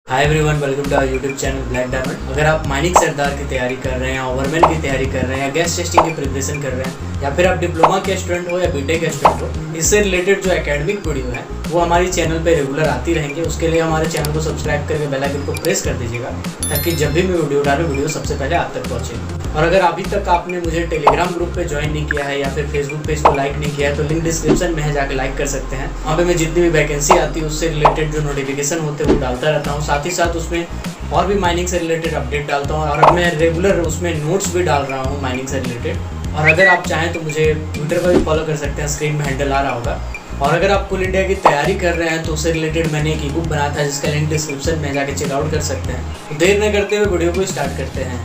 Hi everyone, welcome to our YouTube channel black diamond. अगर आप mining सरदार की तैयारी कर रहे हैं, ओवरमैन की तैयारी कर रहे हैं, या गैस टेस्टिंग की प्रिपरेशन कर रहे हैं, या फिर आप डिप्लोमा के स्टूडेंट हो या बीटेक के स्टूडेंट हो, इससे रिलेटेड जो एकेडमिक वीडियो है वो हमारी चैनल पे रेगुलर आती रहेंगे। उसके लिए हमारे चैनल को सब्सक्राइब करके बेल आइकन को प्रेस कर दीजिएगा, ताकि जब भी मैं वीडियो डालूँ वीडियो सबसे पहले आप तक पहुँचे। और अगर अभी तक आपने मुझे टेलीग्राम ग्रुप पे ज्वाइन नहीं किया है या फिर फेसबुक पेज को लाइक नहीं किया है, तो लिंक डिस्क्रिप्शन में है, जाकर लाइक कर सकते हैं। वहाँ पे मैं जितनी भी वैकेंसी आती है उससे रिलेटेड जो नोटिफिकेशन होते हैं वो डालता रहता हूँ। साथ ही साथ उसमें और भी माइनिंग से रिलेटेड अपडेट डालता हूँ, और अब मैं रेगुलर उसमें नोट्स भी डाल रहा हूँ माइनिंग से रिलेटेड। और अगर आप चाहें तो मुझे ट्विटर पर भी फॉलो कर सकते हैं, स्क्रीन में हैंडल आ रहा होगा। और अगर आप कुल इंडिया की तैयारी कर रहे हैं तो उससे रिलेटेड मैंने एक ई बुक बनाया था, जिसका लिंक डिस्क्रिप्शन में जाके चेकआउट कर सकते हैं। तो देर न करते हुए वीडियो को स्टार्ट करते हैं।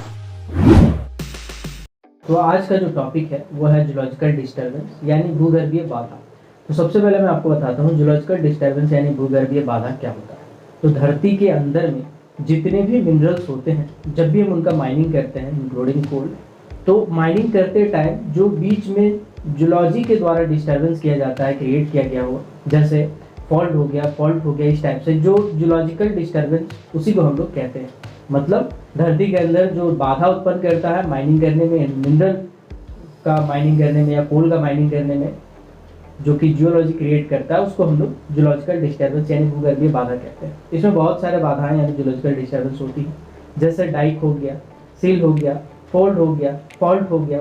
तो आज का जो टॉपिक है वो है जूलॉजिकल डिस्टर्बेंस यानी भूगर्भीय बाधा। तो सबसे पहले मैं आपको बताता हूँ जूलॉजिकल डिस्टर्बेंस यानी भूगर्भीय बाधा क्या होता है। तो धरती के अंदर में जितने भी मिनरल्स होते हैं, जब भी हम उनका माइनिंग करते हैं इंक्लूडिंग कोल, तो माइनिंग करते टाइम जो बीच में जूलॉजी के द्वारा डिस्टर्बेंस किया जाता है, क्रिएट किया गया हो, जैसे फॉल्ट हो गया, इस टाइप से जो जूलॉजिकल डिस्टर्बेंस, उसी को हम लोग कहते हैं। मतलब धरती के अंदर जो बाधा उत्पन्न करता है माइनिंग करने में, मिनरल का माइनिंग करने में या कोल का माइनिंग करने में, जो कि जियोलॉजी क्रिएट करता है, उसको हम लोग जूलॉजिकल डिस्टर्बेंस यानी भूगर्भीय बाधा कहते हैं। इसमें बहुत सारे बाधाएं यानी जूलॉजिकल डिस्टर्बेंस होती है, जैसे डाइक हो गया, सील हो गया, फोल्ड हो गया,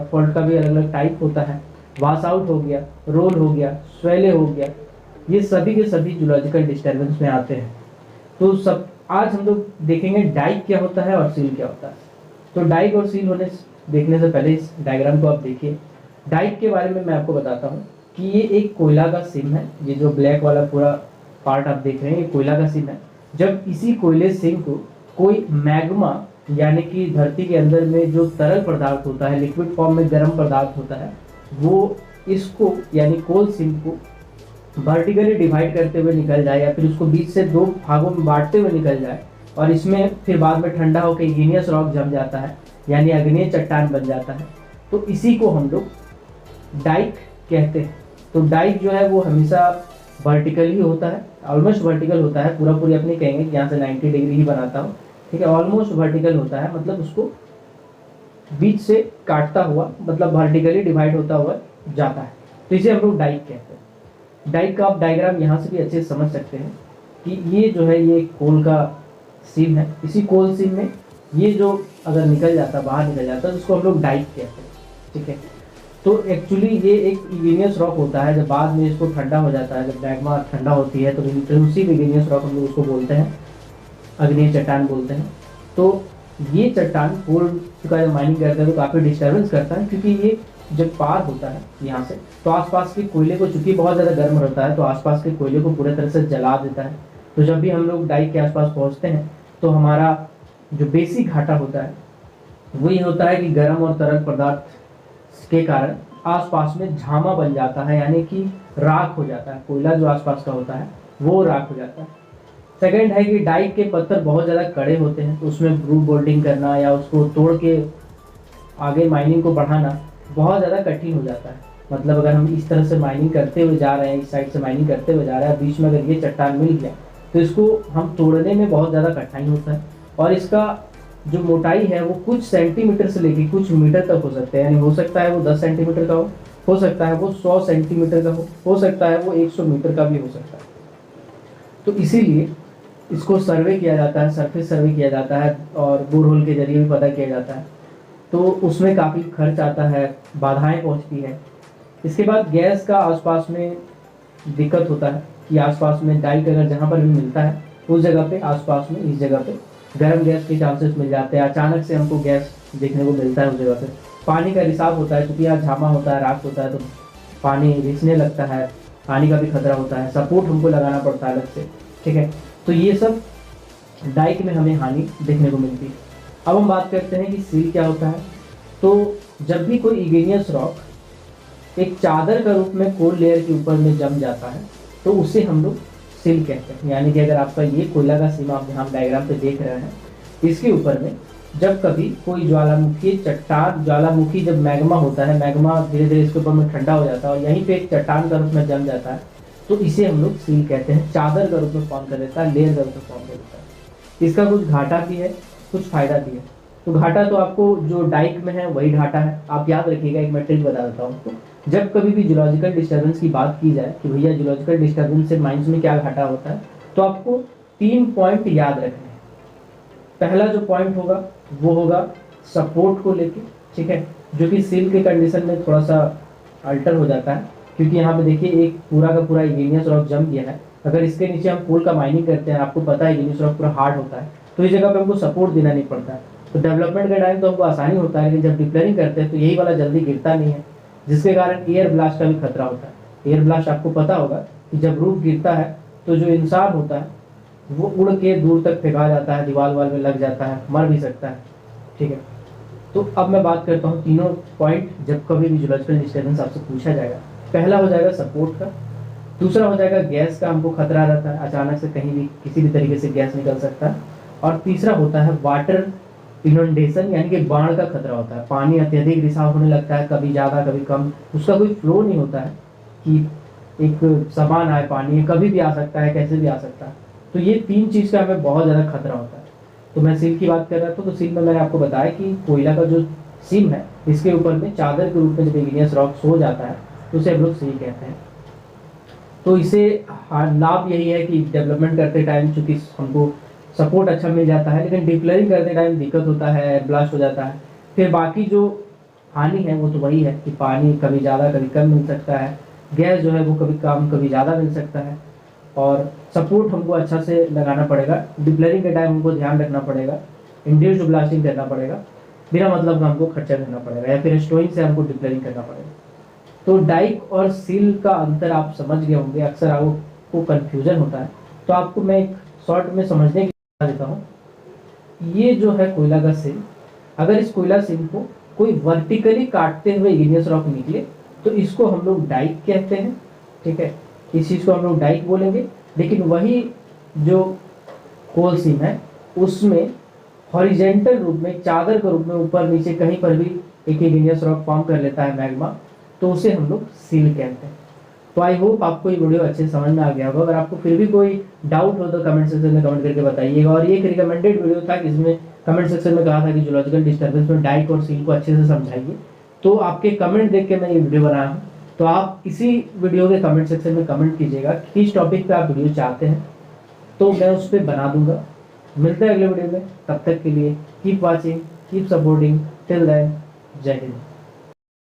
फॉल्ट का भी अलग अलग टाइप होता है, वाश आउट हो गया, रोल हो गया, स्वेले हो गया, ये सभी के सभी जूलॉजिकल डिस्टर्बेंस में आते हैं। तो सब आज हम लोग देखेंगे डाइक क्या होता है और सील क्या होता है। तो डाइक और सील होने देखने से पहले इस डायग्राम को आप देखिए। डाइक के बारे में मैं आपको बताता हूँ कि ये एक कोयला का सिम है। ये जो ब्लैक वाला पूरा पार्ट आप देख रहे हैं, ये कोयला का सिम है। जब इसी कोयले सिम को कोई मैग्मा यानी कि धरती के अंदर में जो तरल पदार्थ होता है, लिक्विड फॉर्म में गर्म पदार्थ होता है, वो इसको यानी कोल सिम को वर्टिकली डिवाइड करते हुए निकल जाए, या फिर उसको बीच से दो भागों में बांटते हुए निकल जाए, और इसमें फिर बाद में ठंडा होकर इग्नियस रॉक जम जाता है यानी अग्नेय चट्टान बन जाता है। तो इसी को हम लोग डाइक कहते हैं। तो डाइक जो है वो हमेशा वर्टिकल ही होता है, ऑलमोस्ट वर्टिकल होता है। पूरा पूरी अपनी कहेंगे कि यहाँ से 90 डिग्री ही बनाता हूँ, ठीक है। ऑलमोस्ट वर्टिकल होता है, मतलब उसको बीच से काटता हुआ, मतलब वर्टिकली डिवाइड होता हुआ जाता है। तो इसे हम लोग डाइक कहते हैं। डाइक का आप डायग्राम यहाँ से भी अच्छे से समझ सकते हैं कि ये जो है ये कोल का सीम है। इसी कोल सीम में ये जो अगर निकल जाता, बाहर निकल जाता, तो उसको हम लोग डाइक कहते हैं, ठीक है। तो एक्चुअली ये एक इग्नियस रॉक होता है। जब बाद में इसको ठंडा हो जाता है, जब मैग्मा ठंडा होती है, तो उसी इग्नियस रॉक हम लोग उसको बोलते हैं, अग्नेय चट्टान बोलते हैं। तो ये चट्टान कोल का माइनिंग करता है तो काफ़ी डिस्टर्बेंस करता है, क्योंकि ये जब पार होता है यहाँ से, तो आसपास के कोयले को, चूंकि बहुत ज़्यादा गर्म रहता है, तो आसपास के कोयले को पूरे तरह से जला देता है। तो जब भी हम लोग डाइक के आसपास पहुँचते हैं तो हमारा जो बेसिक घाटा होता है वो ये होता है कि गर्म और तरल पदार्थ के कारण आसपास में झामा बन जाता है, यानी कि राख हो जाता है। कोयला जो आसपास का होता है वो राख हो जाता है। सेकेंड है कि डाइक के पत्थर बहुत ज़्यादा कड़े होते हैं, तो उसमें रूट बोल्डिंग करना या उसको तोड़ के आगे माइनिंग को बढ़ाना बहुत ज़्यादा कठिन हो जाता है। मतलब अगर हम इस तरह से माइनिंग करते हुए जा रहे हैं, इस साइड से माइनिंग करते हुए जा रहे हैं, बीच में अगर ये चट्टान मिल गया तो इसको हम तोड़ने में बहुत ज़्यादा कठिनाई होता है। और इसका जो मोटाई है वो कुछ सेंटीमीटर से लेकर कुछ मीटर तक हो सकता है। यानी हो सकता है वो 10 सेंटीमीटर का हो सकता है वो 100 सेंटीमीटर का हो सकता है वो 100 मीटर का भी हो सकता है। तो इसीलिए इसको सर्वे किया जाता है, सरफेस सर्वे किया जाता है, और बोरहोल के जरिए भी पता किया जाता है। तो उसमें काफ़ी खर्च आता है, बाधाएं पहुंचती है। इसके बाद गैस का आसपास में दिक्कत होता है कि आसपास में डाइक अगर जहाँ पर भी मिलता है उस जगह पे, आसपास में इस जगह पे गर्म गैस के चांसेस मिल जाते हैं। अचानक से हमको गैस देखने को मिलता है उस जगह पे। पानी का रिसाव होता है, क्योंकि यहाँ झामा होता है, राख होता है, तो पानी रिसने लगता है, पानी का भी खतरा होता है, सपोर्ट हमको लगाना पड़ता है अलग से, ठीक है। तो ये सब डाइक में हमें हानि देखने को मिलती है। अब हम बात करते हैं कि सील क्या होता है। तो जब भी कोई इग्नियस रॉक एक चादर का रूप में कोल लेयर के ऊपर में जम जाता है तो उसे हम लोग सील कहते हैं। यानी कि अगर आपका ये कोयला का सीम आप यहाँ डायग्राम पे देख रहे हैं, इसके ऊपर में जब कभी कोई ज्वालामुखी चट्टान, ज्वालामुखी जब मैग्मा होता है, मैग्मा धीरे धीरे इसके ऊपर में ठंडा हो जाता है और यहीं पे एक चट्टान का रूप में जम जाता है, तो इसे हम लोग सील कहते हैं। चादर का रूप में फॉर्म कर देता है, लेयर का रूप में फॉर्म कर देता है। इसका कुछ घाटा भी है, कुछ फायदा भी है। तो घाटा तो आपको जो डाइक में है वही घाटा है। आप याद रखिएगा, एक मैं ट्रिक बता देता हूँ आपको। जब कभी भी जूलॉजिकल डिस्टर्बेंस की बात की जाए कि भैया जूलॉजिकल डिस्टर्बेंस से माइंस में क्या घाटा होता है, तो आपको 3 पॉइंट याद रखने हैं। पहला जो पॉइंट होगा वो होगा सपोर्ट को लेके, ठीक है, जो कि सील के कंडीशन में थोड़ा सा अल्टर हो जाता है, क्योंकि यहाँ पे देखिए एक पूरा का पूरा इग्नियस रॉक जम गया है। अगर इसके नीचे हम कोल का माइनिंग करते हैं, आपको पता है इग्नियस रॉक पूरा हार्ड होता है, तो इस जगह पे हमको सपोर्ट देना नहीं पड़ता है। तो डेवलपमेंट के टाइम तो हमको आसानी होता है, लेकिन जब डिप्लेयरिंग करते हैं तो यही वाला जल्दी गिरता नहीं है, जिसके कारण एयर ब्लास्ट का भी खतरा होता है। एयर ब्लास्ट आपको पता होगा कि जब रूफ गिरता है तो जो इंसान होता है वो उड़ के दूर तक फेंका जाता है, दीवार वाल में लग जाता है, मर भी सकता है, ठीक है। तो अब मैं बात करता हूँ तीनों पॉइंट जब कभी भी जूलॉजिकल डिस्टर्बेंस आपसे पूछा जाएगा। पहला हो जाएगा सपोर्ट का, दूसरा हो जाएगा गैस का, हमको खतरा रहता है, अचानक से कहीं भी किसी भी तरीके से गैस निकल सकता है, और तीसरा होता है वाटर इनंडेशन, यानी कि बाढ़ का खतरा होता है। पानी अत्यधिक रिसाव होने लगता है, कभी ज़्यादा कभी कम, उसका कोई फ्लो नहीं होता है कि एक समान आए पानी, कभी भी आ सकता है, कैसे भी आ सकता है। तो ये 3 चीज़ का हमें बहुत ज़्यादा खतरा होता है। तो मैं सील की बात कर रहा था, तो सील में मैंने आपको बताया कि कोयला का जो सीम है इसके ऊपर में चादर के रूप में जब इग्नियस रॉक सो जाता है तो उसे हम लोग सील कहते हैं। तो इसे लाभ यही है कि डेवलपमेंट करते टाइम चूँकि हमको सपोर्ट अच्छा मिल जाता है, लेकिन डिप्लेयरिंग करते टाइम दिक्कत होता है, एयर ब्लास्ट हो जाता है। फिर बाकी जो हानि है वो तो वही है कि पानी कभी ज़्यादा कभी कम मिल सकता है, गैस जो है वो कभी कम कभी ज़्यादा मिल सकता है, और सपोर्ट हमको अच्छा से लगाना पड़ेगा। डिप्लेयरिंग के टाइम हमको ध्यान रखना पड़ेगा, इंड्यूस्ड ब्लास्टिंग करना पड़ेगा, बिना मतलब का हमको खर्चा करना पड़ेगा, या फिर स्टोइंग से हमको डिप्लेयरिंग करना पड़ेगा। तो डाइक और सील का अंतर आप समझ गए होंगे, अक्सर आपको कन्फ्यूजन होता है, तो आपको मैं एक शॉर्ट में समझने की बता देता हूँ। ये जो है कोयला का सील, अगर इस कोयला सील को कोई वर्टिकली काटते हुए इग्नियस रॉक निकले तो इसको हम लोग डाइक कहते हैं, ठीक है, इस चीज़ को हम लोग डाइक बोलेंगे। लेकिन वही जो कोल सीम है उसमें हॉरिजेंटल रूप में, चादर के रूप में ऊपर नीचे कहीं पर भी एक इग्नियस रॉक फॉर्म कर लेता है मैग्मा, तो उसे हम लोग सील कहते हैं। तो आई होप आपको ये वीडियो अच्छे से समझ में आ गया होगा। अगर आपको फिर भी कोई डाउट हो तो कमेंट सेक्शन में कमेंट करके बताइएगा। और ये एक रिकमेंडेड वीडियो था, इसमें कमेंट सेक्शन में कहा था कि जूलॉजिकल डिस्टर्बेंस में डाइक और सील को अच्छे से समझाइए, तो आपके कमेंट देख के मैं ये वीडियो बनाया हूँ। तो आप इसी वीडियो के कमेंट सेक्शन में कमेंट कीजिएगा किस टॉपिक पे आप वीडियो चाहते हैं, तो मैं उस पर बना दूंगा। मिलते हैं अगले वीडियो में, तब तक के लिए keep watching, keep supporting, till then, जय हिंद।